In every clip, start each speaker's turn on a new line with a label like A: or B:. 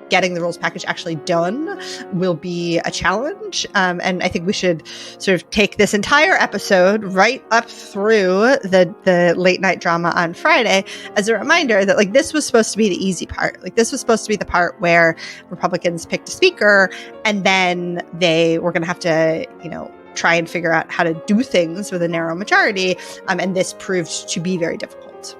A: getting the rules package actually done will be a challenge. And I think we should sort of take this entire episode right up through the late night drama on Friday as a reminder that like this was supposed to be the easy part. Like this was supposed to be the part where Republicans picked a speaker and then they were going to have to, try and figure out how to do things with a narrow majority. And this proved to be very difficult.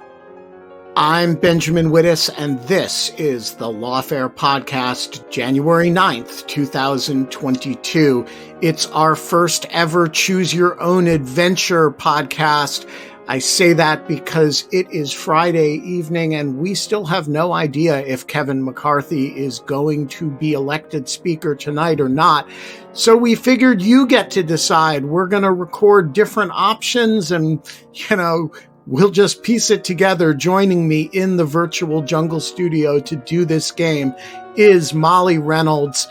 B: I'm Benjamin Wittes, and this is the Lawfare podcast, January 9th, 2022. It's our first ever Choose Your Own Adventure podcast. I say that because it is Friday evening and we still have no idea if Kevin McCarthy is going to be elected speaker tonight or not. So we figured you get to decide. We're going to record different options and, we'll just piece it together. Joining me in the virtual jungle studio to do this game is Molly Reynolds.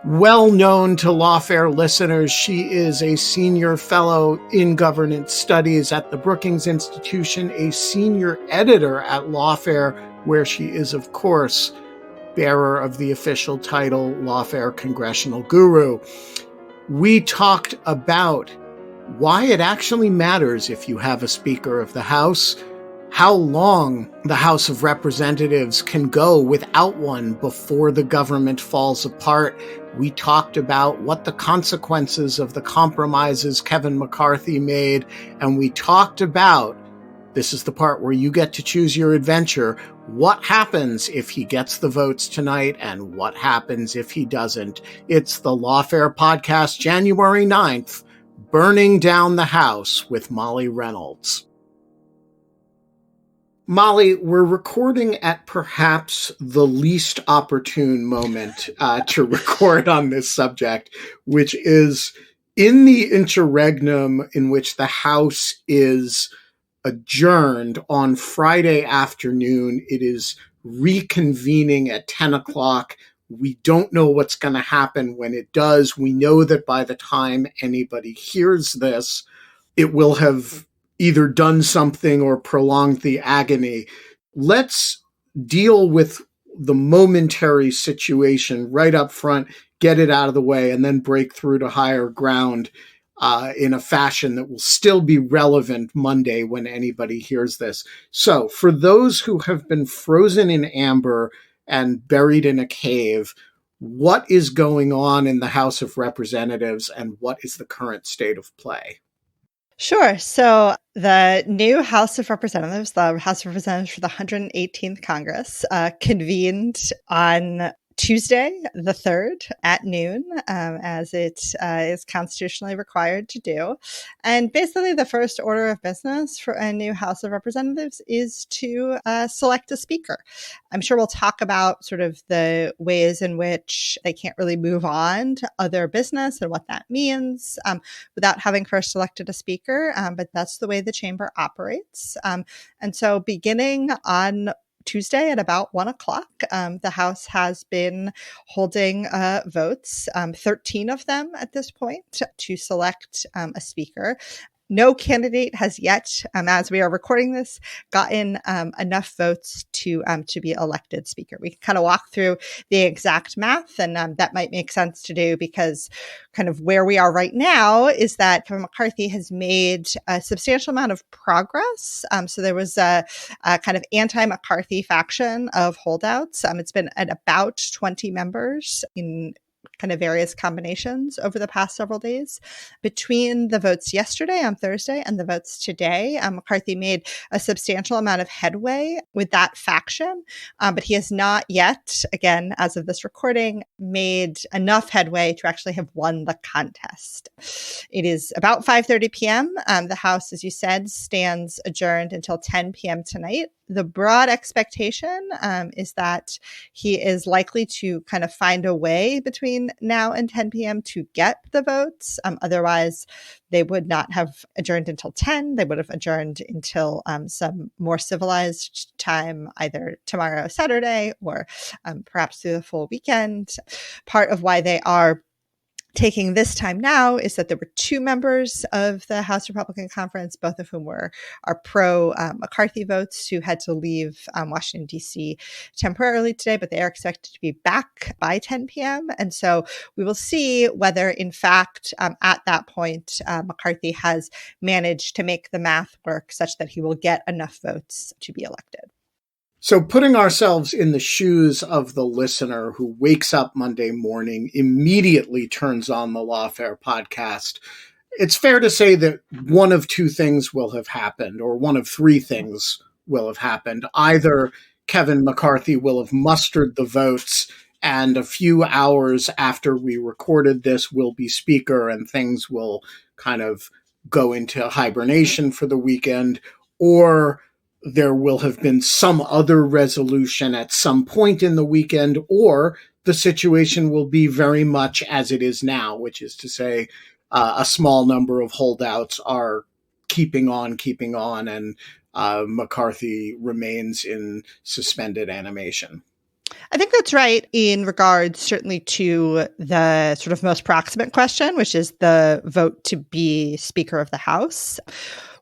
B: Well known to Lawfare listeners, she is a senior fellow in governance studies at the Brookings Institution, a senior editor at Lawfare, where she is, of course, bearer of the official title Lawfare Congressional Guru. We talked about why it actually matters if you have a Speaker of the House, how long the House of Representatives can go without one before the government falls apart. We talked about what the consequences of the compromises Kevin McCarthy made, and we talked about, this is the part where you get to choose your adventure, what happens if he gets the votes tonight and what happens if he doesn't. It's the Lawfare podcast, January 9th, Burning Down the House with Molly Reynolds. Molly, we're recording at perhaps the least opportune moment to record on this subject, which is in the interregnum in which the House is adjourned on Friday afternoon. It is reconvening at 10 o'clock. We don't know what's going to happen when it does. We know that by the time anybody hears this, it will have either done something or prolonged the agony. Let's deal with the momentary situation right up front, get it out of the way, and then break through to higher ground in a fashion that will still be relevant Monday when anybody hears this. So for those who have been frozen in amber and buried in a cave, what is going on in the House of Representatives and what is the current state of play?
A: Sure. So the new House of Representatives, the House of Representatives for the 118th Congress, convened on Tuesday, the 3rd at noon, as it is constitutionally required to do. And basically the first order of business for a new House of Representatives is to select a speaker. I'm sure we'll talk about sort of the ways in which they can't really move on to other business and what that means without having first selected a speaker. But that's the way the chamber operates. And so beginning on Tuesday at about 1 o'clock, the House has been holding votes, 13 of them at this point, to select a speaker. No candidate has yet, as we are recording this, gotten enough votes to be elected speaker. We can kind of walk through the exact math, and that might make sense to do because kind of where we are right now is that Kevin McCarthy has made a substantial amount of progress. So there was a kind of anti-McCarthy faction of holdouts. It's been at about 20 members in kind of various combinations over the past several days. Between the votes yesterday on Thursday and the votes today, McCarthy made a substantial amount of headway with that faction, but he has not yet, again, as of this recording, made enough headway to actually have won the contest. It is about 5:30 p.m. The House, as you said, stands adjourned until 10 p.m. tonight. The broad expectation is that he is likely to kind of find a way between now and 10 p.m. to get the votes. Otherwise, they would not have adjourned until 10. They would have adjourned until some more civilized time, either tomorrow, Saturday, or perhaps through the full weekend. Part of why they are taking this time now is that there were two members of the House Republican Conference, both of whom are pro-McCarthy votes, who had to leave Washington, D.C. temporarily today, but they are expected to be back by 10 p.m. And so we will see whether, in fact, at that point, McCarthy has managed to make the math work such that he will get enough votes to be elected.
B: So putting ourselves in the shoes of the listener who wakes up Monday morning, immediately turns on the Lawfare podcast, it's fair to say that one of two things will have happened, or one of three things will have happened. Either Kevin McCarthy will have mustered the votes, and a few hours after we recorded this will be speaker, and things will kind of go into hibernation for the weekend, or there will have been some other resolution at some point in the weekend, or the situation will be very much as it is now, which is to say a small number of holdouts are keeping on, and McCarthy remains in suspended animation.
A: I think that's right in regards certainly to the sort of most proximate question, which is the vote to be Speaker of the House.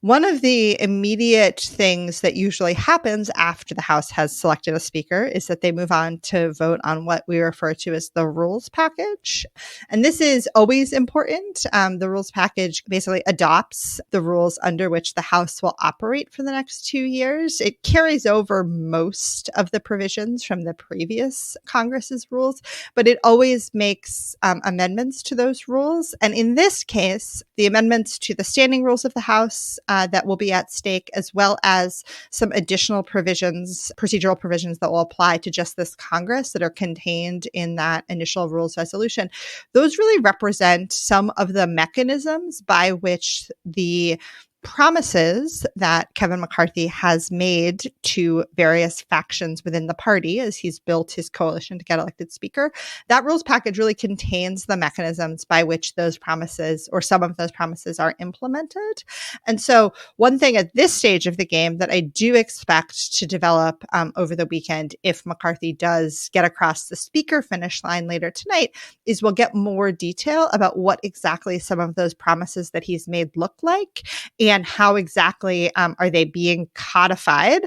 A: One of the immediate things that usually happens after the House has selected a speaker is that they move on to vote on what we refer to as the rules package. And this is always important. The rules package basically adopts the rules under which the House will operate for the next 2 years. It carries over most of the provisions from the previous Congress's rules, but it always makes amendments to those rules. And in this case, the amendments to the standing rules of the House that will be at stake, as well as some additional provisions, procedural provisions that will apply to just this Congress that are contained in that initial rules resolution. Those really represent some of the mechanisms by which the promises that Kevin McCarthy has made to various factions within the party as he's built his coalition to get elected speaker. That rules package really contains the mechanisms by which those promises, or some of those promises, are implemented. And so one thing at this stage of the game that I do expect to develop over the weekend, if McCarthy does get across the speaker finish line later tonight, is we'll get more detail about what exactly some of those promises that he's made look like, and how exactly are they being codified.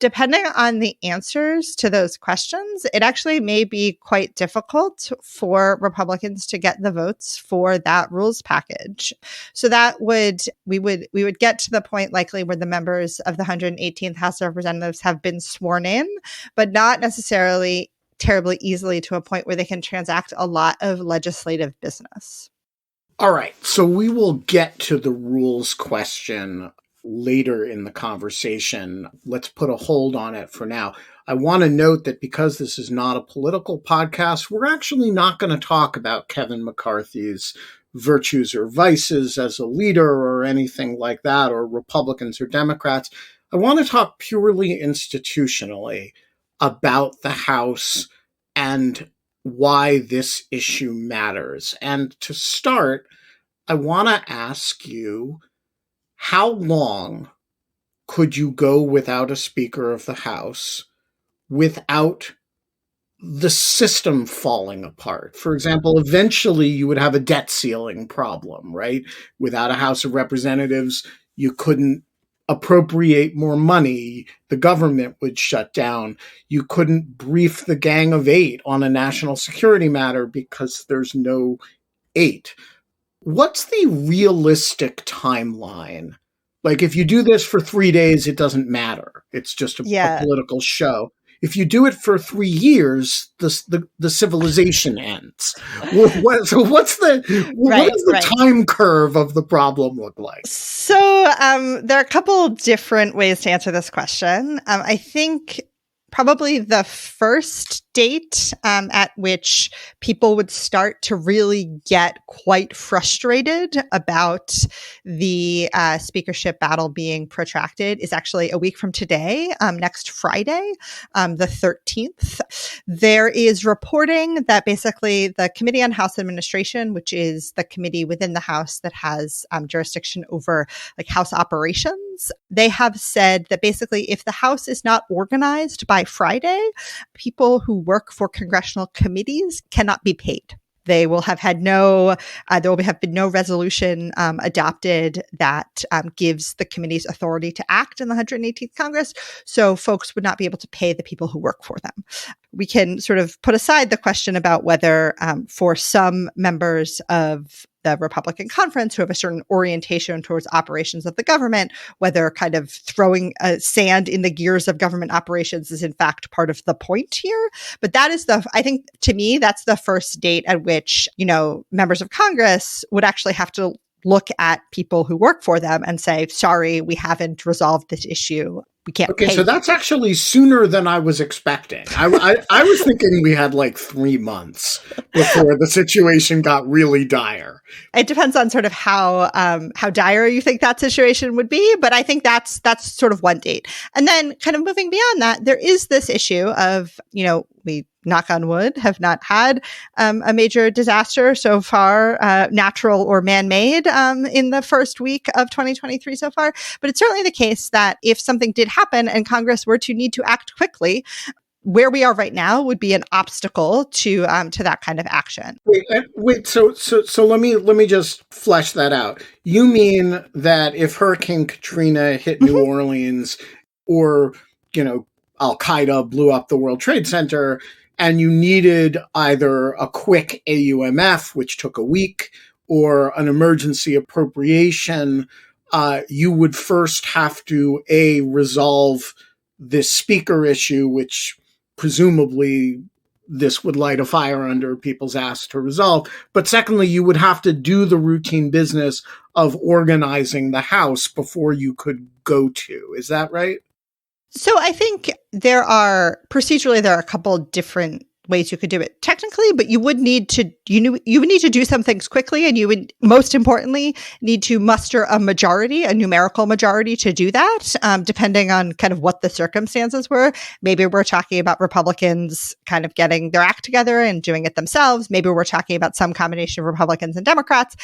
A: Depending on the answers to those questions, it actually may be quite difficult for Republicans to get the votes for that rules package. So that we would get to the point likely where the members of the 118th House of Representatives have been sworn in, but not necessarily terribly easily to a point where they can transact a lot of legislative business.
B: All right, so we will get to the rules question later in the conversation. Let's put a hold on it for now. I want to note that because this is not a political podcast, we're actually not going to talk about Kevin McCarthy's virtues or vices as a leader or anything like that, or Republicans or Democrats. I want to talk purely institutionally about the House and why this issue matters. And to start, I want to ask you, how long could you go without a Speaker of the House without the system falling apart? For example, eventually you would have a debt ceiling problem, right? Without a House of Representatives, you couldn't appropriate more money. The government would shut down. You couldn't brief the Gang of Eight on a national security matter because there's no eight. What's the realistic timeline? Like, if you do this for 3 days, it doesn't matter. It's just a political show. If you do it for 3 years, the civilization ends. What does the time curve of the problem look like?
A: So there are a couple different ways to answer this question. I think probably the first date at which people would start to really get quite frustrated about the speakership battle being protracted is actually a week from today, next Friday, the 13th. There is reporting that basically the Committee on House Administration, which is the committee within the House that has jurisdiction over like House operations, they have said that basically if the House is not organized by Friday, people who work for congressional committees cannot be paid. They will have had no, there will have been no resolution adopted that gives the committees authority to act in the 118th Congress. So folks would not be able to pay the people who work for them. We can sort of put aside the question about whether for some members of the Republican conference who have a certain orientation towards operations of the government, whether kind of throwing sand in the gears of government operations is in fact part of the point here. But that is I think to me, that's the first date at which, members of Congress would actually have to look at people who work for them and say, sorry, we haven't resolved this issue. We can't
B: Okay,
A: pay
B: so that's actually sooner than I was expecting. I was thinking we had like 3 months before the situation got really dire.
A: It depends on sort of how dire you think that situation would be, but I think that's sort of one date. And then kind of moving beyond that, there is this issue of, we knock on wood, have not had a major disaster so far, natural or man-made, in the first week of 2023 so far. But it's certainly the case that if something did happen and Congress were to need to act quickly, where we are right now would be an obstacle to that kind of action.
B: Wait. So let me just flesh that out. You mean that if Hurricane Katrina hit New Orleans, or Al Qaeda blew up the World Trade Center, and you needed either a quick AUMF, which took a week, or an emergency appropriation, you would first have to resolve this speaker issue, which presumably this would light a fire under people's ass to resolve. But secondly, you would have to do the routine business of organizing the House before you could go to. Is that right?
A: So I think there are a couple different ways you could do it technically, but you would need to do some things quickly, and you would most importantly need to muster a numerical majority to do that, depending on kind of what the circumstances were. Maybe we're talking about Republicans kind of getting their act together and doing it themselves. Maybe we're talking about some combination of Republicans and Democrats.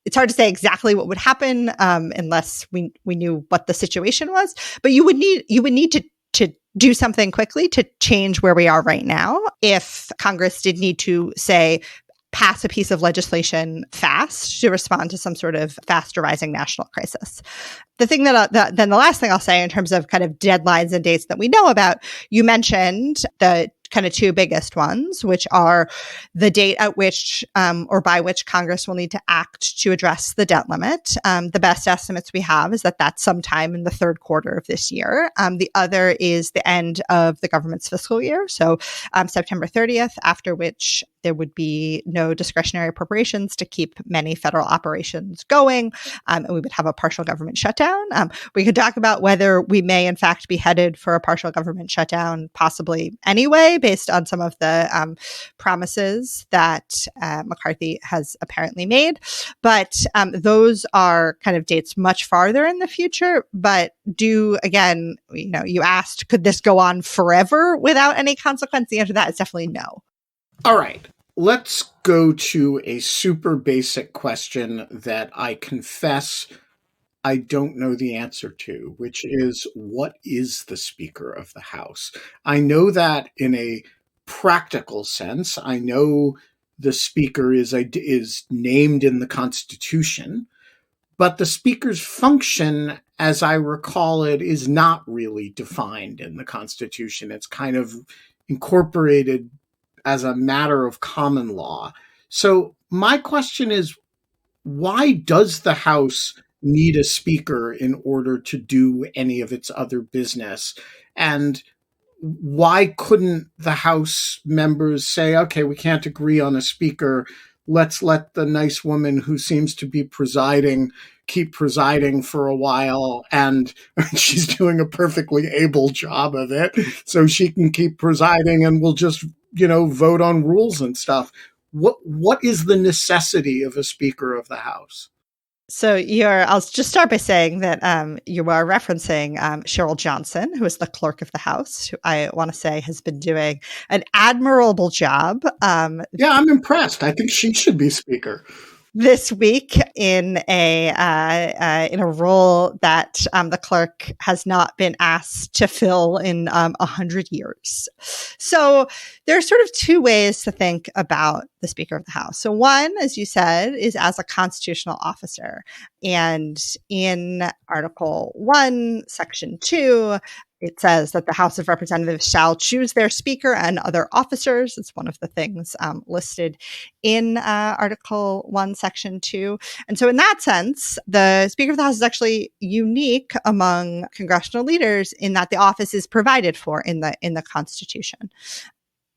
A: It's hard to say exactly what would happen unless we knew what the situation was. But you would need to do something quickly to change where we are right now. If Congress did need to, say, pass a piece of legislation fast to respond to some sort of fast arising national crisis. The thing then the last thing I'll say in terms of kind of deadlines and dates that we know about, you mentioned the kind of two biggest ones, which are the date at which or by which Congress will need to act to address the debt limit. The best estimates we have is that that's sometime in the third quarter of this year. The other is the end of the government's fiscal year, so September 30th, after which there would be no discretionary appropriations to keep many federal operations going, and we would have a partial government shutdown. We could talk about whether we may, in fact, be headed for a partial government shutdown, possibly anyway, based on some of the promises that McCarthy has apparently made. But those are kind of dates much farther in the future. But again, you asked, could this go on forever without any consequence? The answer to that is definitely no.
B: All right. Let's go to a super basic question that I confess I don't know the answer to, which is, what is the Speaker of the House? I know that in a practical sense. I know the Speaker is named in the Constitution, but the Speaker's function, as I recall it, is not really defined in the Constitution. It's kind of incorporated as a matter of common law. So my question is, why does the House need a speaker in order to do any of its other business? And why couldn't the House members say, okay, we can't agree on a speaker. Let's let the nice woman who seems to be presiding keep presiding for a while, and she's doing a perfectly able job of it, so she can keep presiding, and we'll just, vote on rules and stuff. What is the necessity of a Speaker of the House?
A: So I'll just start by saying that you are referencing Cheryl Johnson, who is the clerk of the House, who I want to say has been doing an admirable job.
B: Yeah, I'm impressed. I think she should be Speaker.
A: this week in a role that the clerk has not been asked to fill in 100 years. So there are sort of two ways to think about the Speaker of the House. So one, as you said, is as a constitutional officer. And in Article 1, Section 2, it says that the House of Representatives shall choose their speaker and other officers. It's one of the things listed in Article 1, Section 2. And so in that sense, the Speaker of the House is actually unique among congressional leaders in that the office is provided for in the Constitution.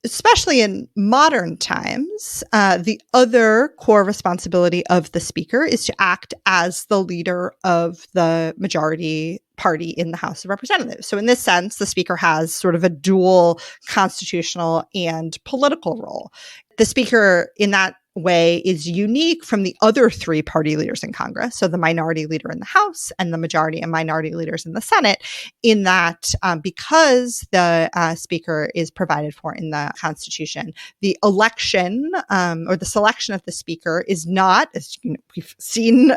A: Especially in modern times, the other core responsibility of the Speaker is to act as the leader of the majority party in the House of Representatives. So in this sense, the Speaker has sort of a dual constitutional and political role. The Speaker in that way is unique from the other three party leaders in Congress, so the minority leader in the House and the majority and minority leaders in the Senate, in that because the Speaker is provided for in the Constitution, the election or the selection of the Speaker is not, as we've seen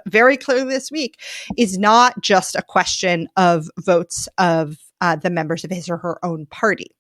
A: very clearly this week, is not just a question of votes of the members of his or her own party.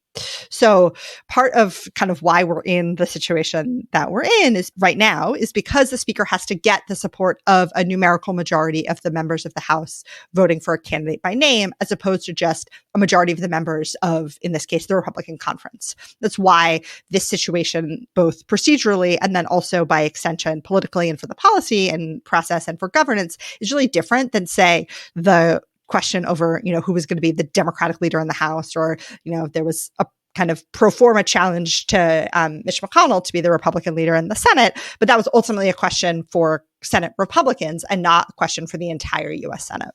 A: So part of kind of why we're in the situation that we're in is right now is because the Speaker has to get the support of a numerical majority of the members of the House voting for a candidate by name, as opposed to just a majority of the members of, in this case, the Republican conference. That's why this situation, both procedurally and then also by extension politically and for the policy and process and for governance, is really different than, say, the question over, who was going to be the Democratic leader in the House, or, there was a kind of pro forma challenge to Mitch McConnell to be the Republican leader in the Senate. But that was ultimately a question for Senate Republicans and not a question for the entire U.S. Senate.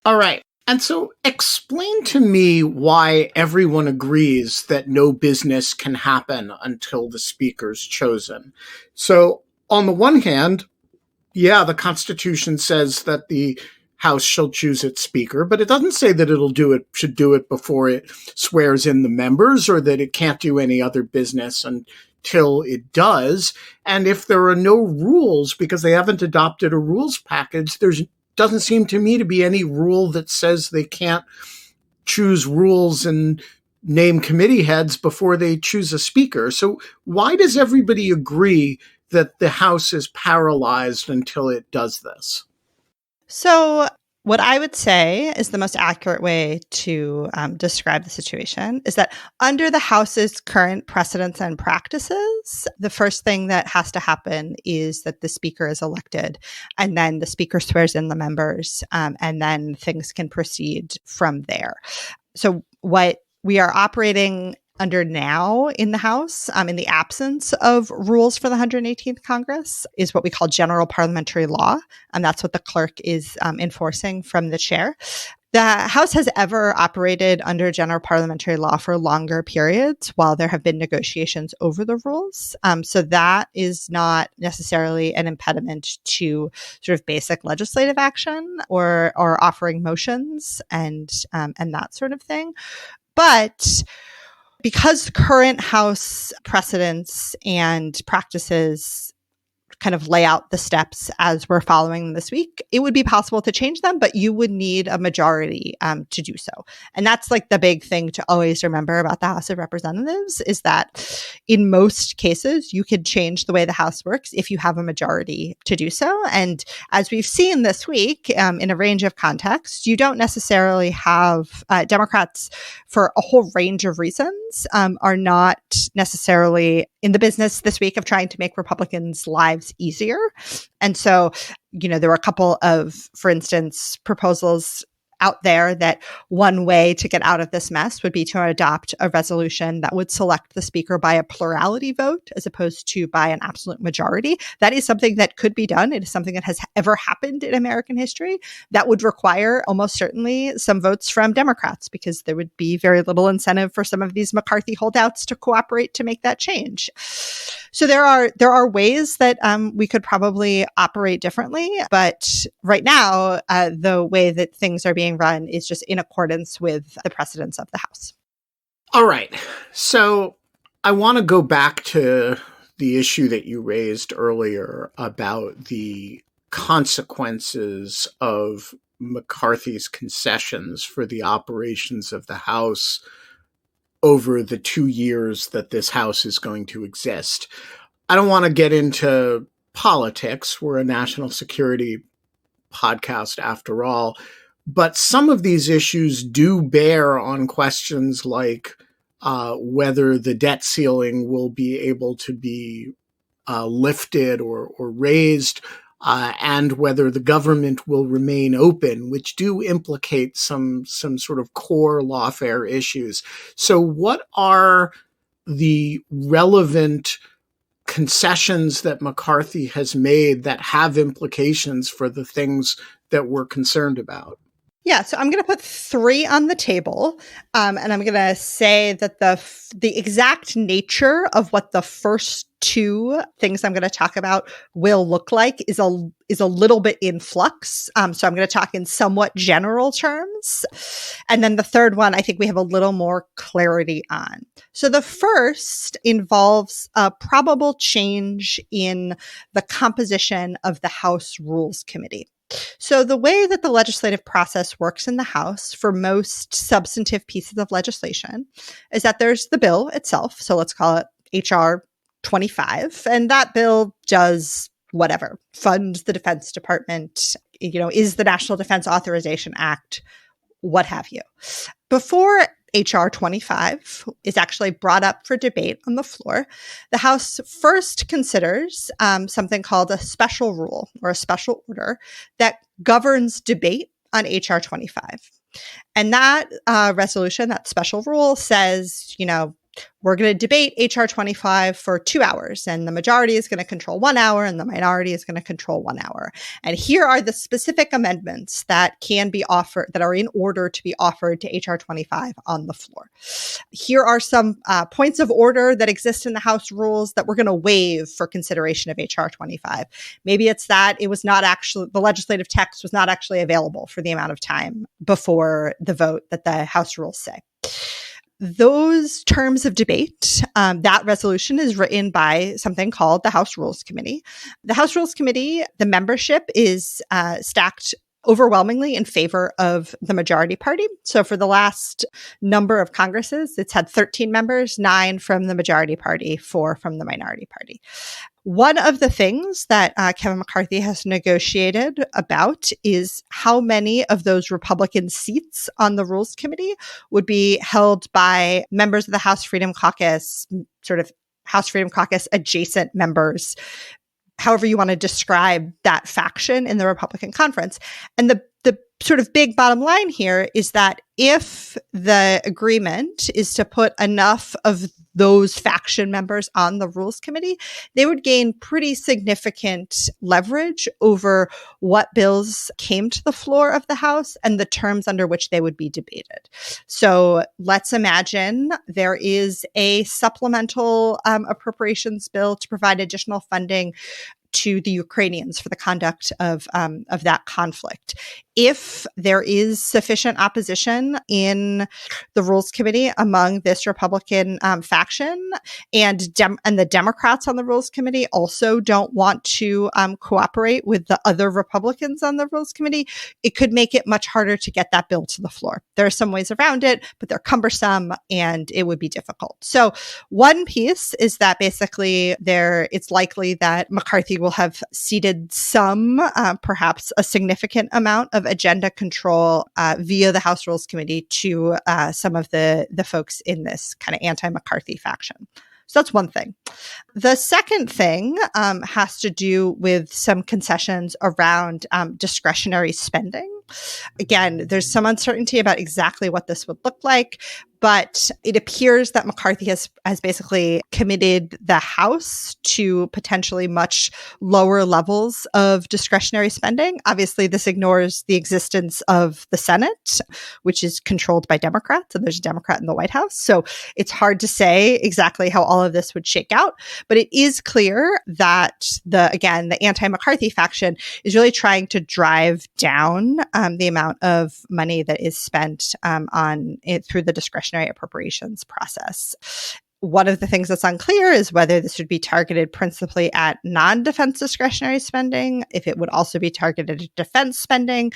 B: All right. And so explain to me why everyone agrees that no business can happen until the Speaker's chosen. So on the one hand, yeah, the Constitution says that the House shall choose its Speaker, but it doesn't say that should do it before it swears in the members, or that it can't do any other business until it does. And if there are no rules, because they haven't adopted a rules package, doesn't seem to me to be any rule that says they can't choose rules and name committee heads before they choose a Speaker. So why does everybody agree that the House is paralyzed until it does this?
A: So what I would say is the most accurate way to describe the situation is that under the House's current precedents and practices, the first thing that has to happen is that the Speaker is elected, and then the Speaker swears in the members, and then things can proceed from there. So what we are operating under now in the House, in the absence of rules for the 118th Congress, is what we call general parliamentary law. And that's what the clerk is enforcing from the chair. The House has ever operated under general parliamentary law for longer periods while there have been negotiations over the rules. So that is not necessarily an impediment to sort of basic legislative action or offering motions and that sort of thing. But because current House precedents and practices kind of lay out the steps as we're following this week, it would be possible to change them, but you would need a majority to do so. And that's like the big thing to always remember about the House of Representatives is that in most cases, you could change the way the House works if you have a majority to do so. And as we've seen this week in a range of contexts, you don't necessarily have Democrats, for a whole range of reasons, are not necessarily in the business this week of trying to make Republicans' lives easier. And so, there were a couple of, for instance, proposals out there that one way to get out of this mess would be to adopt a resolution that would select the Speaker by a plurality vote as opposed to by an absolute majority. That is something that could be done. It is something that has ever happened in American history. That would require almost certainly some votes from Democrats because there would be very little incentive for some of these McCarthy holdouts to cooperate to make that change. So there are ways that we could probably operate differently, but right now, the way that things are being run is just in accordance with the precedents of the House.
B: All right. So I want to go back to the issue that you raised earlier about the consequences of McCarthy's concessions for the operations of the House over the 2 years that this House is going to exist. I don't want to get into politics. We're a national security podcast after all. But some of these issues do bear on questions like whether the debt ceiling will be able to be lifted or raised, and whether the government will remain open, which do implicate some sort of core lawfare issues. So what are the relevant concessions that McCarthy has made that have implications for the things that we're concerned about?
A: Yeah, so I'm going to put 3 on the table, and I'm going to say that the exact nature of what the first 2 things I'm going to talk about will look like is a little bit in flux. So I'm going to talk in somewhat general terms, and then the third one I think we have a little more clarity on. So the first involves a probable change in the composition of the House Rules Committee. So the way that the legislative process works in the House for most substantive pieces of legislation is that there's the bill itself. So let's call it H.R. 25. And that bill does whatever, funds the Defense Department, is the National Defense Authorization Act, what have you. Before H.R. 25 is actually brought up for debate on the floor, the House first considers something called a special rule or a special order that governs debate on H.R. 25. And that resolution, that special rule says, we're going to debate H.R. 25 for 2 hours, and the majority is going to control 1 hour, and the minority is going to control 1 hour. And here are the specific amendments that can be offered, that are in order to be offered to H.R. 25 on the floor. Here are some points of order that exist in the House rules that we're going to waive for consideration of H.R. 25. Maybe it's that it was not actually, the legislative text was not actually available for the amount of time before the vote that the House rules say. Those terms of debate, that resolution is written by something called the House Rules Committee. The House Rules Committee, the membership is stacked overwhelmingly in favor of the majority party. So for the last number of Congresses, it's had 13 members, 9 from the majority party, 4 from the minority party. One of the things that Kevin McCarthy has negotiated about is how many of those Republican seats on the Rules Committee would be held by members of the House Freedom Caucus, sort of House Freedom Caucus adjacent members, however you want to describe that faction in the Republican conference. And the sort of big bottom line here is that if the agreement is to put enough of those faction members on the Rules Committee, they would gain pretty significant leverage over what bills came to the floor of the House and the terms under which they would be debated. So let's imagine there is a supplemental appropriations bill to provide additional funding to the Ukrainians for the conduct of that conflict. If there is sufficient opposition in the Rules Committee among this Republican faction, and the Democrats on the Rules Committee also don't want to cooperate with the other Republicans on the Rules Committee, it could make it much harder to get that bill to the floor. There are some ways around it, but they're cumbersome and it would be difficult. So one piece is that basically it's likely that McCarthy will have ceded some, perhaps a significant amount of agenda control via the House Rules Committee to some of the folks in this kind of anti-McCarthy faction. So that's one thing. The second thing has to do with some concessions around discretionary spending. Again, there's some uncertainty about exactly what this would look like, but it appears that McCarthy has basically committed the House to potentially much lower levels of discretionary spending. Obviously, this ignores the existence of the Senate, which is controlled by Democrats, and there's a Democrat in the White House. So it's hard to say exactly how all of this would shake out, but it is clear that the anti-McCarthy faction is really trying to drive down the amount of money that is spent on it through the discretionary appropriations process. One of the things that's unclear is whether this would be targeted principally at non-defense discretionary spending, if it would also be targeted at defense spending.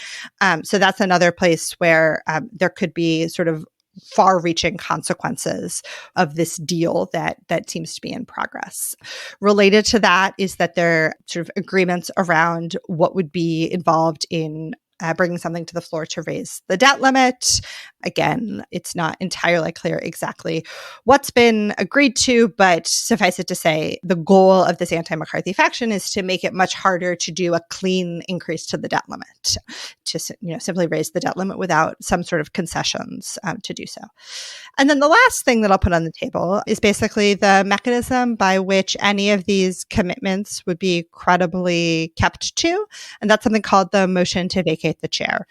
A: So that's another place where there could be sort of far-reaching consequences of this deal that seems to be in progress. Related to that is that there are sort of agreements around what would be involved in bringing something to the floor to raise the debt limit. Again, it's not entirely clear exactly what's been agreed to, but suffice it to say, the goal of this anti-McCarthy faction is to make it much harder to do a clean increase to the debt limit, to simply raise the debt limit without some sort of concessions to do so. And then the last thing that I'll put on the table is basically the mechanism by which any of these commitments would be credibly kept to, and that's something called the motion to vacate the chair.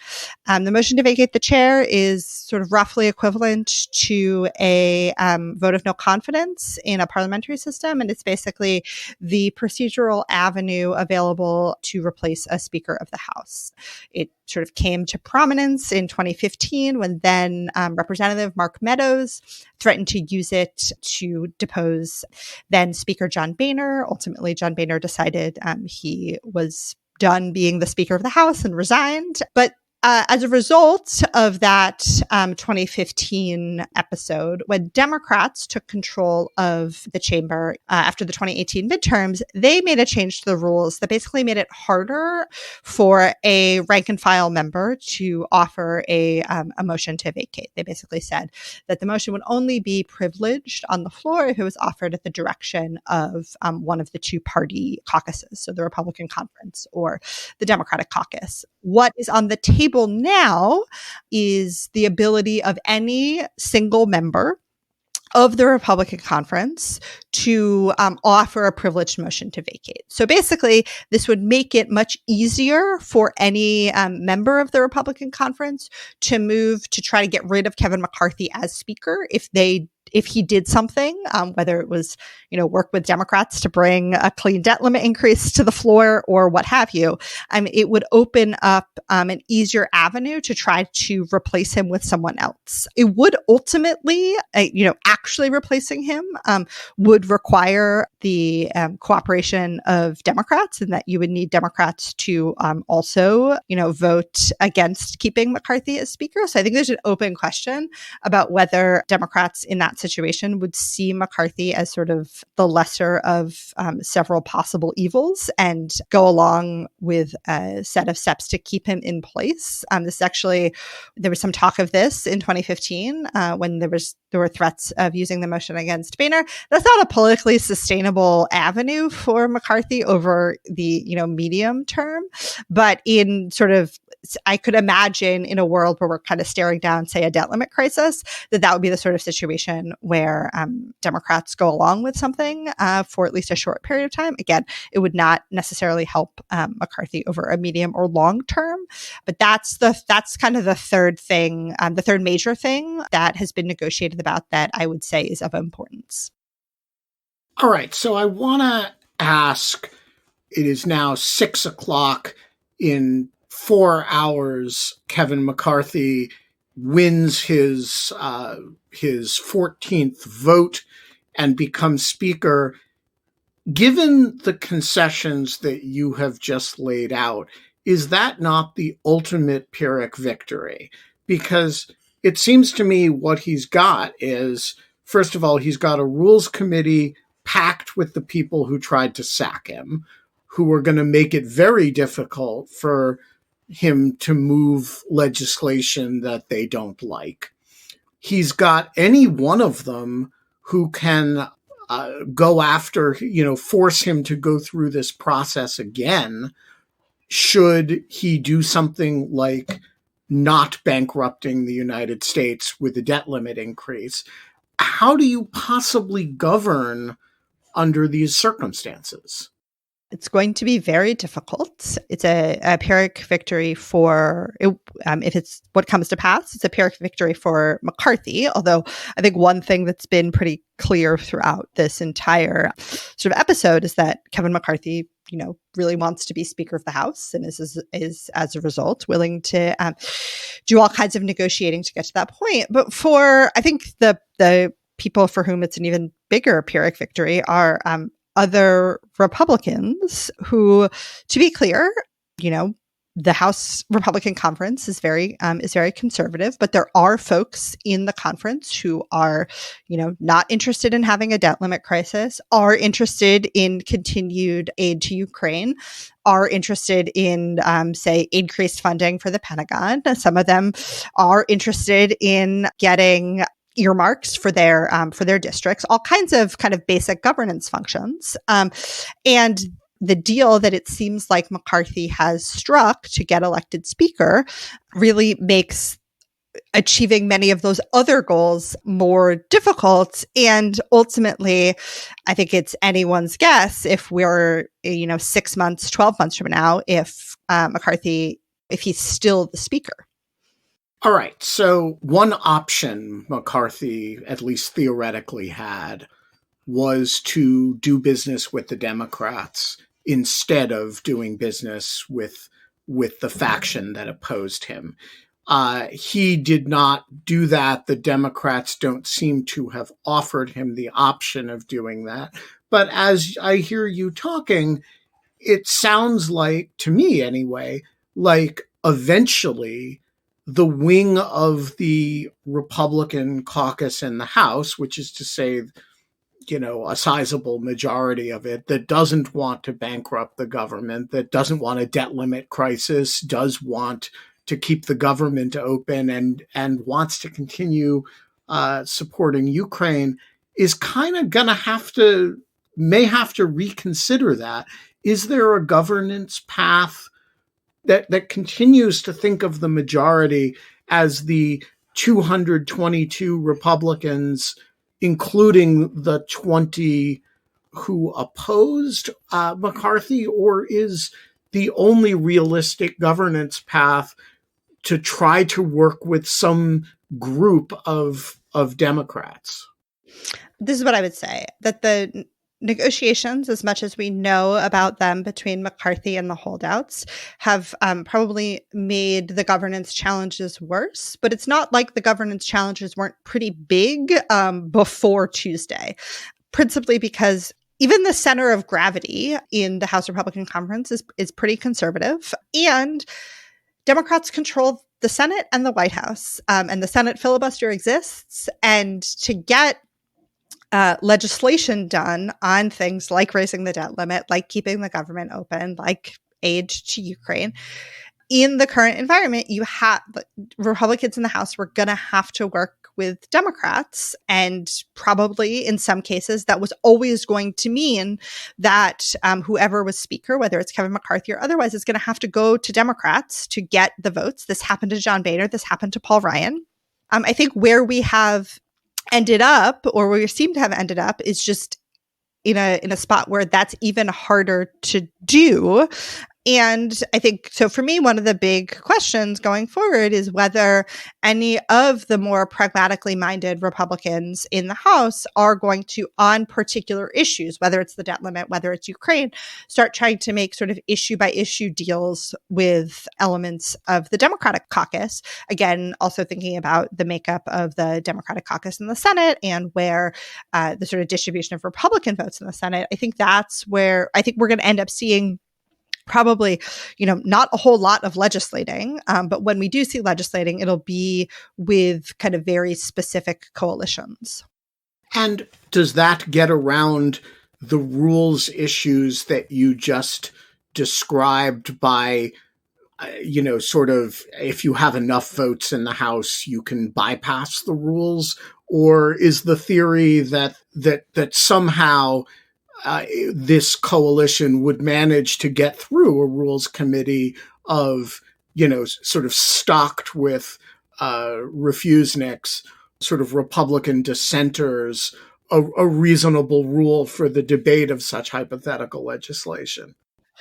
A: The motion to vacate the chair is sort of roughly equivalent to a vote of no confidence in a parliamentary system, and it's basically the procedural avenue available to replace a Speaker of the House. It sort of came to prominence in 2015 when then Representative Mark Meadows threatened to use it to depose then Speaker John Boehner. Ultimately, John Boehner decided he was done being the Speaker of the House and resigned. But as a result of that 2015 episode, when Democrats took control of the chamber after the 2018 midterms, they made a change to the rules that basically made it harder for a rank and file member to offer a motion to vacate. They basically said that the motion would only be privileged on the floor if it was offered at the direction of one of the two party caucuses, so the Republican Conference or the Democratic Caucus. What is on the table now is the ability of any single member of the Republican Conference to offer a privileged motion to vacate. So basically, this would make it much easier for any member of the Republican Conference to move to try to get rid of Kevin McCarthy as Speaker if he did something, whether it was, work with Democrats to bring a clean debt limit increase to the floor or what have you. It would open up an easier avenue to try to replace him with someone else. It would ultimately, actually replacing him would require the cooperation of Democrats, and that you would need Democrats to also, vote against keeping McCarthy as Speaker. So I think there's an open question about whether Democrats in that situation would see McCarthy as sort of the lesser of several possible evils and go along with a set of steps to keep him in place. There was some talk of this in 2015 when there were threats of using the motion against Boehner. That's not a politically sustainable avenue for McCarthy over the medium term, but in sort of, I could imagine in a world where we're kind of staring down, say, a debt limit crisis, that would be the sort of situation where Democrats go along with something for at least a short period of time. Again, it would not necessarily help McCarthy over a medium or long term, but that's kind of the third thing, the third major thing that has been negotiated about that I would say is of importance.
B: All right, so I want to ask, it is now 6:00 in 4 hours, Kevin McCarthy wins his 14th vote and becomes Speaker. Given the concessions that you have just laid out, is that not the ultimate Pyrrhic victory? Because it seems to me what he's got is, first of all, he's got a rules committee packed with the people who tried to sack him, who are going to make it very difficult for him to move legislation that they don't like. He's got any one of them who can go after, force him to go through this process again, should he do something like not bankrupting the United States with a debt limit increase. How do you possibly govern under these circumstances?
A: It's going to be very difficult. It's a Pyrrhic victory for, if it's what comes to pass, it's a Pyrrhic victory for McCarthy. Although I think one thing that's been pretty clear throughout this entire sort of episode is that Kevin McCarthy, really wants to be Speaker of the House and is as a result willing to do all kinds of negotiating to get to that point. But for, I think, the people for whom it's an even bigger Pyrrhic victory are other Republicans who, to be clear, the House Republican Conference is very conservative, but there are folks in the conference who are, not interested in having a debt limit crisis, are interested in continued aid to Ukraine, are interested in, say, increased funding for the Pentagon. Some of them are interested in getting earmarks for their districts, all kinds of kind of basic governance functions, and the deal that it seems like McCarthy has struck to get elected speaker really makes achieving many of those other goals more difficult. And ultimately, I think it's anyone's guess if we're, 6 months, 12 months from now, if McCarthy, if he's still the speaker.
B: All right. So one option McCarthy, at least theoretically, had was to do business with the Democrats instead of doing business with the faction that opposed him. He did not do that. The Democrats don't seem to have offered him the option of doing that. But as I hear you talking, it sounds like, to me anyway, like eventually the wing of the Republican caucus in the House, which is to say, a sizable majority of it, that doesn't want to bankrupt the government, that doesn't want a debt limit crisis, does want to keep the government open and wants to continue supporting Ukraine, is kind of going to may have to reconsider that. Is there a governance path that continues to think of the majority as the 222 Republicans, including the 20 who opposed McCarthy, or is the only realistic governance path to try to work with some group of Democrats?
A: This is what I would say, that the negotiations, as much as we know about them between McCarthy and the holdouts, have probably made the governance challenges worse. But it's not like the governance challenges weren't pretty big before Tuesday, principally because even the center of gravity in the House Republican Conference is pretty conservative. And Democrats control the Senate and the White House. And the Senate filibuster exists. And to get legislation done on things like raising the debt limit, like keeping the government open, like aid to Ukraine, in the current environment, Republicans in the House were going to have to work with Democrats. And probably in some cases, that was always going to mean that whoever was speaker, whether it's Kevin McCarthy or otherwise, is going to have to go to Democrats to get the votes. This happened to John Boehner. This happened to Paul Ryan. I think where we have ended up, or where we seem to have ended up, is just in a spot where that's even harder to do. And I think, so for me, one of the big questions going forward is whether any of the more pragmatically minded Republicans in the House are going to, on particular issues, whether it's the debt limit, whether it's Ukraine, start trying to make sort of issue by issue deals with elements of the Democratic caucus. Again, also thinking about the makeup of the Democratic caucus in the Senate and where the sort of distribution of Republican votes in the Senate. I think that's where I think we're going to end up seeing probably, not a whole lot of legislating, but when we do see legislating, it'll be with kind of very specific coalitions.
B: And does that get around the rules issues that you just described by, sort of, if you have enough votes in the House, you can bypass the rules? Or is the theory that somehow this coalition would manage to get through a rules committee of, sort of stocked with refuseniks, sort of Republican dissenters, a reasonable rule for the debate of such hypothetical legislation?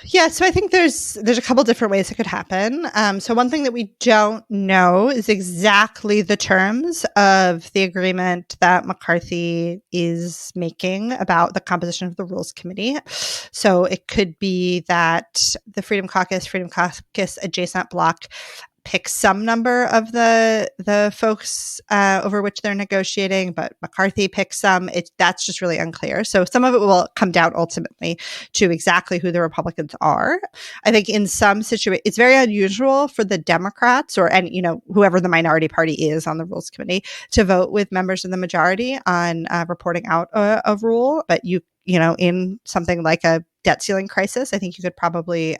A: Yeah, so I think there's a couple different ways it could happen. So one thing that we don't know is exactly the terms of the agreement that McCarthy is making about the composition of the Rules Committee. So it could be that the Freedom Caucus adjacent bloc pick some number of the folks over which they're negotiating, but McCarthy picks some. That's just really unclear. So some of it will come down ultimately to exactly who the Republicans are. I think in some situations, it's very unusual for the Democrats or whoever the minority party is on the Rules Committee to vote with members of the majority on reporting out a rule. But in something like a debt ceiling crisis, I think you could probably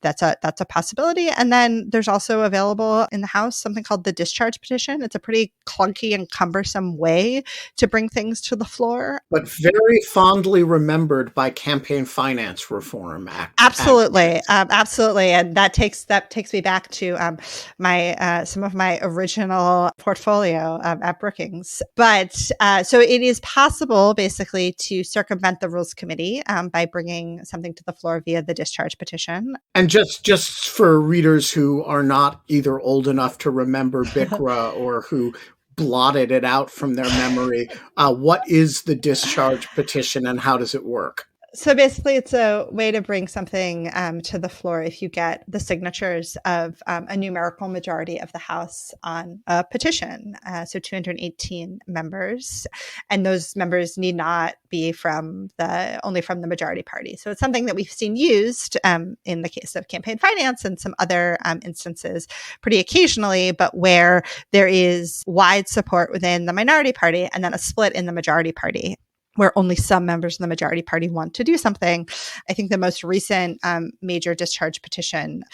A: that's a possibility. And then there's also available in the House something called the discharge petition. It's a pretty clunky and cumbersome way to bring things to the floor,
B: but very fondly remembered by campaign finance reform act.
A: Absolutely, absolutely, and that takes me back to some of my original portfolio at Brookings. But so it is possible, basically, to circumvent the Rules Committee by bringing something to the floor via the discharge petition.
B: And just for readers who are not either old enough to remember BICRA or who blotted it out from their memory, what is the discharge petition and how does it work?
A: So basically, it's a way to bring something to the floor if you get the signatures of a numerical majority of the House on a petition. So 218 members, and those members need not be only from the majority party. So it's something that we've seen used in the case of campaign finance and some other instances pretty occasionally, but where there is wide support within the minority party and then a split in the majority party, where only some members of the majority party want to do something. I think the most recent major discharge petition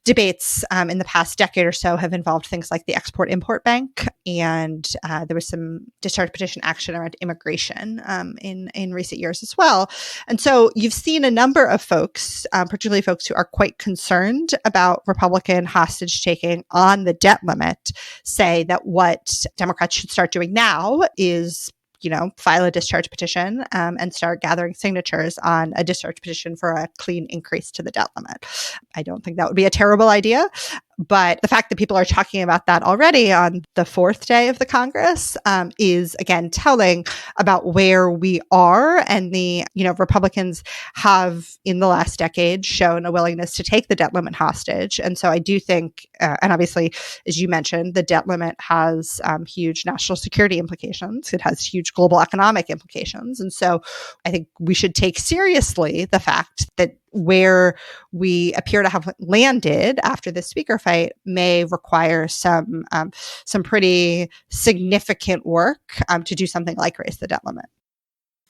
A: debates in the past decade or so have involved things like the Export-Import Bank, and there was some discharge petition action around immigration in recent years as well. And so you've seen a number of folks, particularly folks who are quite concerned about Republican hostage taking on the debt limit, say that what Democrats should start doing now is file a discharge petition and start gathering signatures on a discharge petition for a clean increase to the debt limit. I don't think that would be a terrible idea. But the fact that people are talking about that already on the fourth day of the Congress is, again, telling about where we are. And the Republicans have, in the last decade, shown a willingness to take the debt limit hostage. And so I do think, and obviously, as you mentioned, the debt limit has huge national security implications. It has huge global economic implications. And so I think we should take seriously the fact that where we appear to have landed after this speaker fight may require some pretty significant work to do something like raise the debt limit.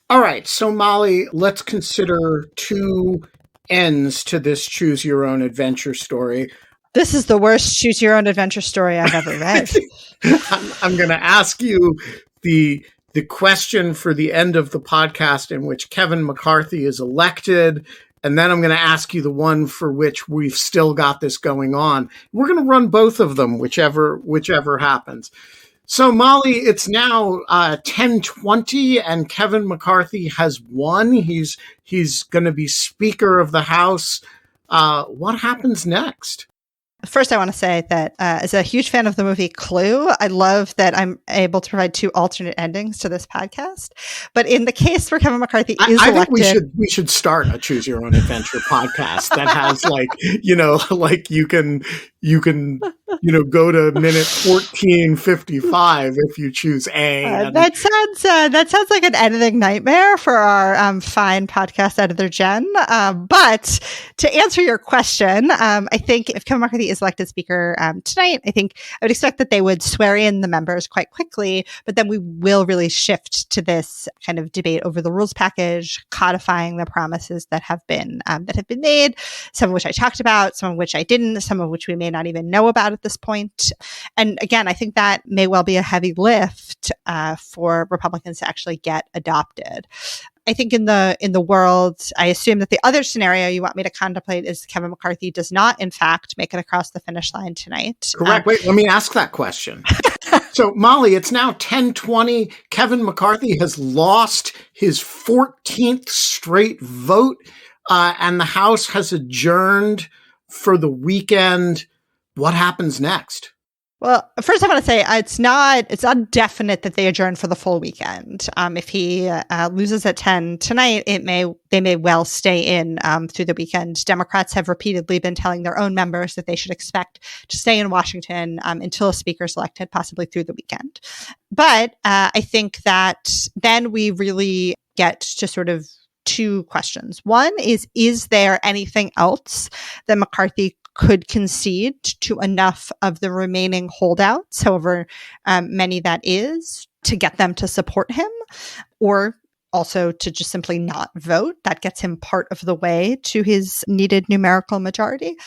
B: All right. So, Molly, let's consider two ends to this choose your own adventure story.
A: This is the worst choose your own adventure story I've ever read.
B: I'm going to ask you the question for the end of the podcast in which Kevin McCarthy is elected. And then I'm going to ask you the one for which we've still got this going on. We're going to run both of them, whichever happens. So, Molly, it's now 10:20, and Kevin McCarthy has won. He's going to be Speaker of the House. What happens next?
A: First, I want to say that as a huge fan of the movie Clue, I love that I'm able to provide two alternate endings to this podcast. But in the case where Kevin McCarthy is elected,
B: I think we should start a Choose Your Own Adventure podcast that has you can go to minute 14:55 if you choose A.
A: That sounds like an editing nightmare for our fine podcast editor Jen. But to answer your question, I think if Kevin McCarthy is elected Speaker tonight, I think I would expect that they would swear in the members quite quickly. But then we will really shift to this kind of debate over the rules package, codifying the promises that have been made, some of which I talked about, some of which I didn't, some of which we may not even know about at this point. And again, I think that may well be a heavy lift for Republicans to actually get adopted. I think in the world, I assume that the other scenario you want me to contemplate is Kevin McCarthy does not, in fact, make it across the finish line tonight.
B: Correct. Wait, let me ask that question. So, Molly, it's now 10:20. Kevin McCarthy has lost his 14th straight vote, and the House has adjourned for the weekend. What happens next?
A: Well, first I want to say it's not definite that they adjourn for the full weekend. If he loses at 10 tonight, they may well stay in through the weekend. Democrats have repeatedly been telling their own members that they should expect to stay in Washington until a speaker is elected, possibly through the weekend. But I think that then we really get to sort of two questions. One is there anything else that McCarthy could concede to enough of the remaining holdouts, however many that is, to get them to support him, or also to just simply not vote? That gets him part of the way to his needed numerical majority.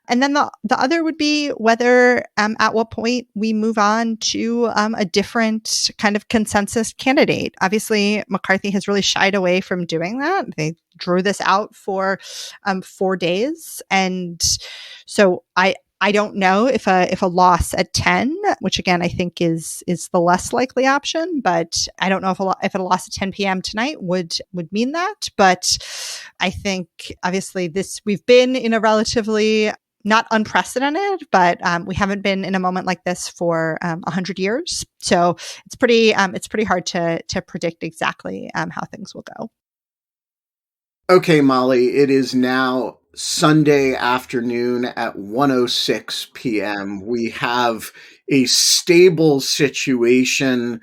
A: And then the other would be whether at what point we move on to a different kind of consensus candidate. Obviously, McCarthy has really shied away from doing that. They drew this out for 4 days. And so I don't know if a loss at 10, which again I think is the less likely option, but I don't know if a loss at 10 p.m. tonight would mean that. But I think obviously we've been in a relatively not unprecedented, but we haven't been in a moment like this for 100 years. So it's pretty hard to predict exactly how things will go.
B: Okay, Molly, it is now Sunday afternoon at 1:06 p.m. We have a stable situation,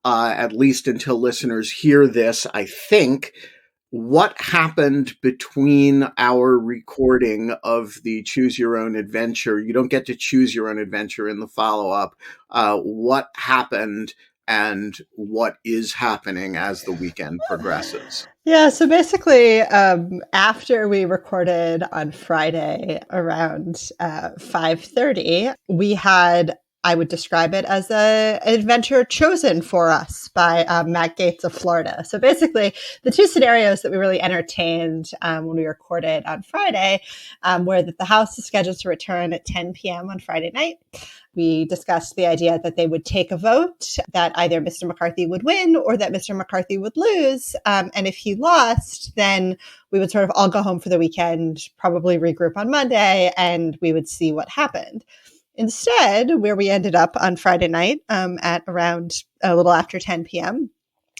B: at least until listeners hear this, I think. What happened between our recording of the Choose Your Own Adventure? You don't get to choose your own adventure in the follow-up. What happened and what is happening as the weekend progresses?
A: Yeah, so basically, after we recorded on Friday around 5:30, we had, I would describe it as an adventure chosen for us by Matt Gaetz of Florida. So basically, the two scenarios that we really entertained when we recorded on Friday were that the House is scheduled to return at 10 p.m. on Friday night. We discussed the idea that they would take a vote, that either Mr. McCarthy would win or that Mr. McCarthy would lose. And if he lost, then we would sort of all go home for the weekend, probably regroup on Monday, and we would see what happened. Instead, where we ended up on Friday night at around a little after 10 p.m.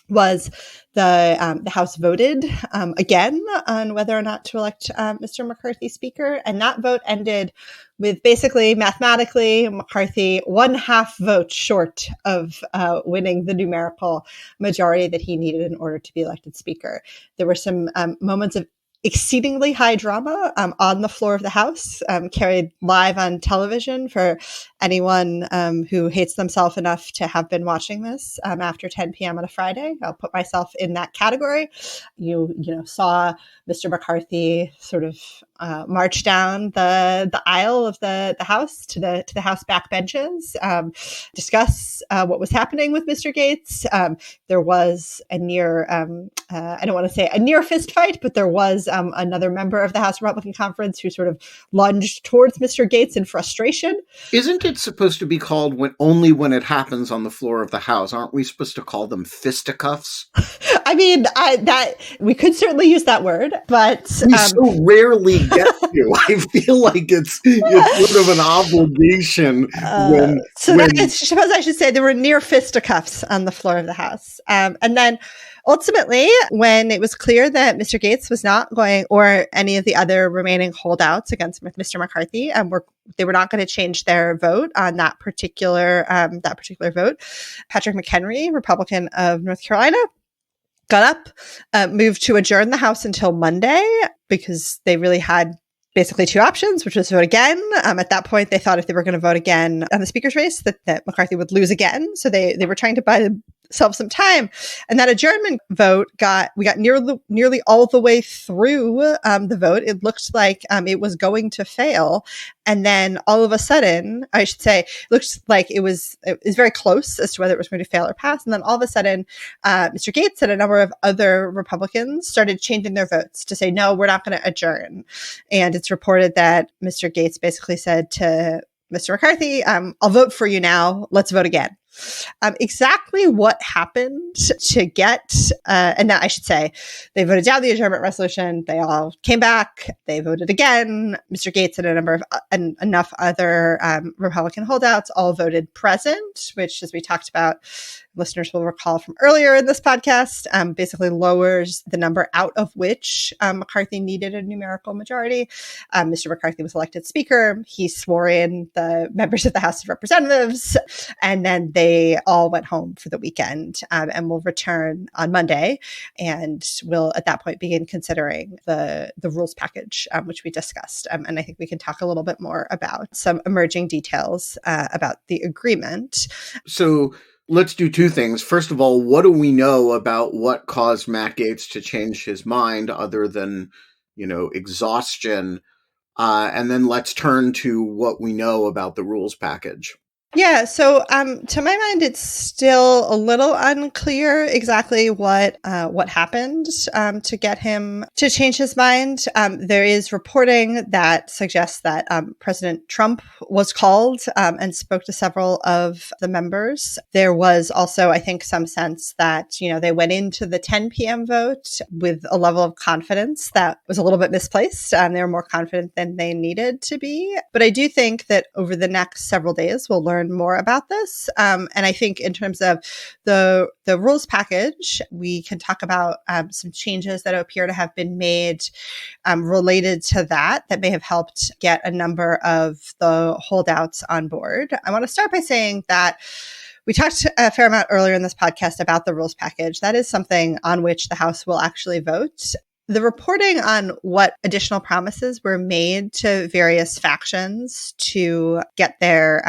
A: was the House voted again on whether or not to elect Mr. McCarthy Speaker. And that vote ended with basically mathematically McCarthy 1/2 vote short of winning the numerical majority that he needed in order to be elected Speaker. There were some moments of exceedingly high drama on the floor of the House, carried live on television for anyone who hates themselves enough to have been watching this after 10 p.m. on a Friday. I'll put myself in that category. You saw Mr. McCarthy sort of march down the aisle of the House to the House backbenches, discuss what was happening with Mr. Gaetz. There was a near, I don't want to say a near fist fight, but there was another member of the House Republican Conference who sort of lunged towards Mr. Gaetz in frustration.
B: Isn't it supposed to be called only when it happens on the floor of the House? Aren't we supposed to call them fisticuffs?
A: I mean, that we could certainly use that word, but
B: we so rarely get to. I feel like it's sort of an obligation.
A: I suppose I should say there were near fisticuffs on the floor of the House, and then ultimately, when it was clear that Mr. Gaetz was not going, or any of the other remaining holdouts against Mr. McCarthy, they were not going to change their vote on that particular vote. Patrick McHenry, Republican of North Carolina, got up, moved to adjourn the House until Monday because they really had basically two options, which was vote again. At that point, they thought if they were going to vote again on the speaker's race, that McCarthy would lose again. So they were trying to buy themselves some time. And that adjournment vote we got nearly all the way through the vote. It looked like it was going to fail. And then all of a sudden, I should say, it looked like it was very close as to whether it was going to fail or pass. And then all of a sudden, Mr. Gaetz and a number of other Republicans started changing their votes to say, no, we're not going to adjourn. And it's reported that Mr. Gaetz basically said to Mr. McCarthy, I'll vote for you now. Let's vote again. Exactly what happened to get, and now I should say, they voted down the adjournment resolution. They all came back. They voted again. Mr. Gates and a number of enough other Republican holdouts all voted present, which, as we talked about, listeners will recall from earlier in this podcast, basically lowers the number out of which McCarthy needed a numerical majority. Mr. McCarthy was elected Speaker. He swore in the members of the House of Representatives, and then they all went home for the weekend and will return on Monday. And we'll, at that point, begin considering the rules package, which we discussed. And I think we can talk a little bit more about some emerging details about the agreement.
B: So let's do two things. First of all, what do we know about what caused Matt Gaetz to change his mind other than, exhaustion? And then let's turn to what we know about the rules package.
A: Yeah, so to my mind, it's still a little unclear exactly what happened to get him to change his mind. There is reporting that suggests that President Trump was called and spoke to several of the members. There was also, I think, some sense that, they went into the 10 p.m. vote with a level of confidence that was a little bit misplaced. They were more confident than they needed to be. But I do think that over the next several days, we'll learn more about this. And I think in terms of the rules package, we can talk about some changes that appear to have been made related to that may have helped get a number of the holdouts on board. I want to start by saying that we talked a fair amount earlier in this podcast about the rules package. That is something on which the House will actually vote. The reporting on what additional promises were made to various factions to get their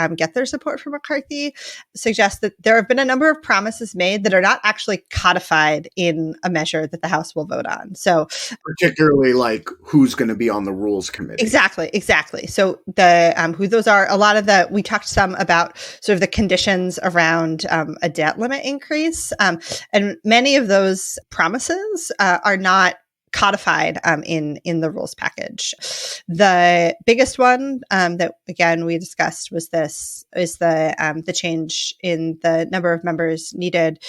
A: support for McCarthy suggests that there have been a number of promises made that are not actually codified in a measure that the House will vote on. So,
B: particularly like who's going to be on the rules committee.
A: Exactly. So the who those are, a lot of we talked some about sort of the conditions around a debt limit increase, and many of those promises are not codified in the rules package. The biggest one that again we discussed was the change in the number of members needed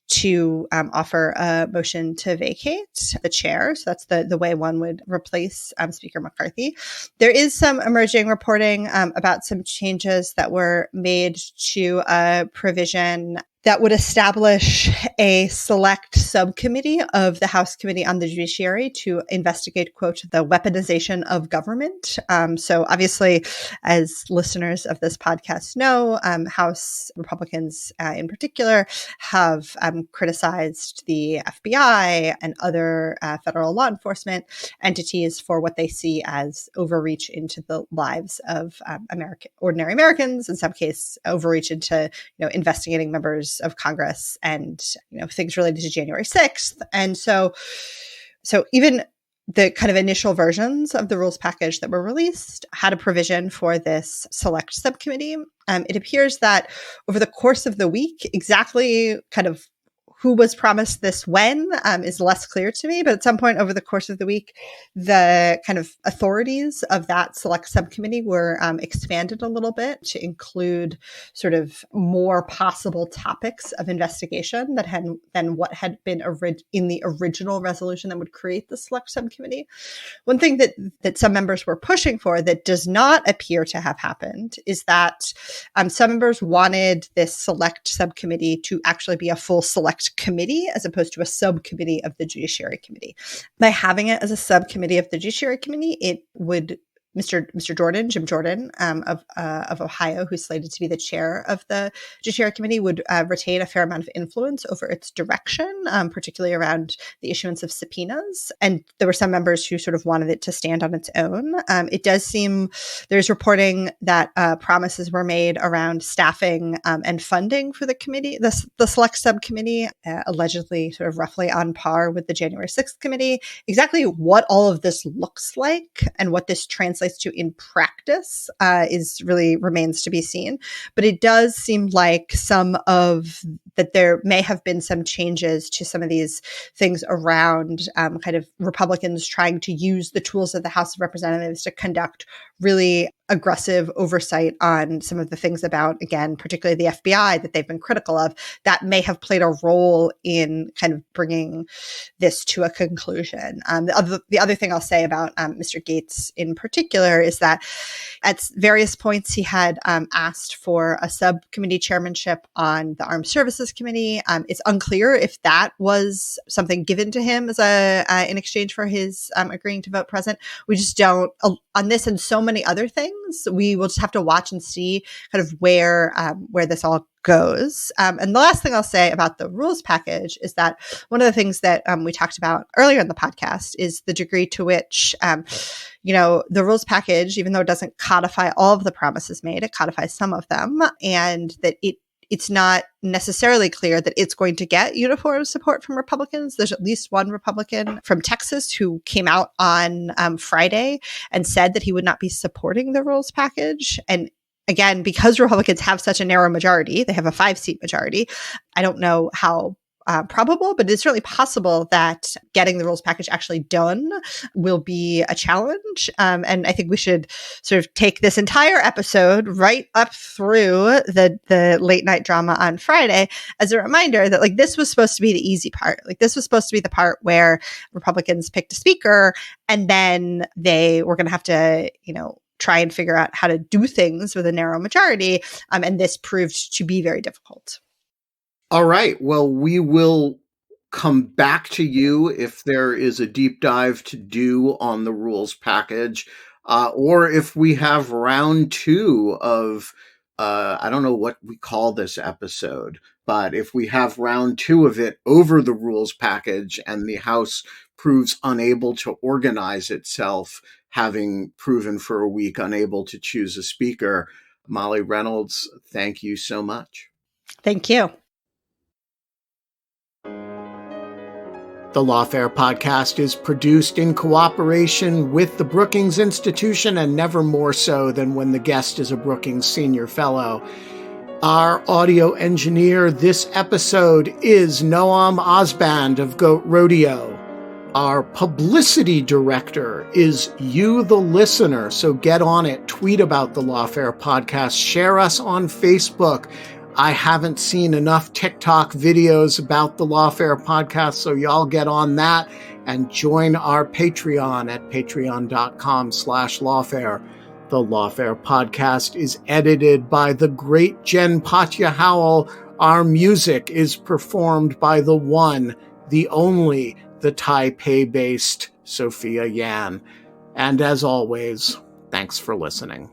A: to offer a motion to vacate the chair. So that's the way one would replace Speaker McCarthy. There is some emerging reporting about some changes that were made to a provision that would establish a select subcommittee of the House Committee on the Judiciary to investigate, quote, the weaponization of government. So obviously, as listeners of this podcast know, House Republicans in particular have criticized the FBI and other federal law enforcement entities for what they see as overreach into the lives of ordinary Americans, in some cases overreach into investigating members of Congress and things related to January 6th. And so even the kind of initial versions of the rules package that were released had a provision for this select subcommittee. It appears that over the course of the week, exactly kind of who was promised this when is less clear to me, but at some point over the course of the week, the kind of authorities of that select subcommittee were expanded a little bit to include sort of more possible topics of investigation than what had been in the original resolution that would create the select subcommittee. One thing that some members were pushing for that does not appear to have happened is that some members wanted this select subcommittee to actually be a full select committee as opposed to a subcommittee of the Judiciary Committee. By having it as a subcommittee of the Judiciary Committee, it would Jim Jordan of Ohio, who's slated to be the chair of the Judiciary Committee, would retain a fair amount of influence over its direction, particularly around the issuance of subpoenas. And there were some members who sort of wanted it to stand on its own. It does seem there's reporting that promises were made around staffing and funding for the committee, the select subcommittee, allegedly sort of roughly on par with the January 6th committee. Exactly what all of this looks like and what this translates to in practice remains to be seen. But it does seem like that there may have been some changes to some of these things around kind of Republicans trying to use the tools of the House of Representatives to conduct really aggressive oversight on some of the things about, again, particularly the FBI that they've been critical of, that may have played a role in kind of bringing this to a conclusion. The other thing I'll say about Mr. Gates in particular is that at various points he had asked for a subcommittee chairmanship on the Armed Services Committee. It's unclear if that was something given to him as in exchange for his agreeing to vote present. We just don't, on this and so many other things, we will just have to watch and see kind of where this all goes. And the last thing I'll say about the rules package is that one of the things that we talked about earlier in the podcast is the degree to which, the rules package, even though it doesn't codify all of the promises made, it codifies some of them, and that it's not necessarily clear that it's going to get uniform support from Republicans. There's at least one Republican from Texas who came out on Friday and said that he would not be supporting the rules package. And again, because Republicans have such a narrow majority, they have a 5-seat majority. I don't know how probable, but it's certainly possible that getting the rules package actually done will be a challenge. And I think we should sort of take this entire episode right up through the late night drama on Friday as a reminder that this was supposed to be the easy part. This was supposed to be the part where Republicans picked a speaker and then they were going to have to, try and figure out how to do things with a narrow majority. And this proved to be very difficult.
B: All right. Well, we will come back to you if there is a deep dive to do on the rules package, or if we have round 2 of, I don't know what we call this episode, but if we have round 2 of it over the rules package and the House proves unable to organize itself, having proven for a week unable to choose a speaker, Molly Reynolds, thank you so much.
A: Thank you.
B: The Lawfare podcast is produced in cooperation with the Brookings Institution, and never more so than when the guest is a Brookings Senior Fellow. Our audio engineer this episode is Noam Osband of Goat Rodeo. Our publicity director is you, the listener, so get on it. Tweet about the Lawfare podcast. Share us on Facebook. I haven't seen enough TikTok videos about the Lawfare podcast, so y'all get on that and join our Patreon at patreon.com/Lawfare. The Lawfare podcast is edited by the great Jen Patja Howell. Our music is performed by the one, the only, the Taipei-based Sophia Yan. And as always, thanks for listening.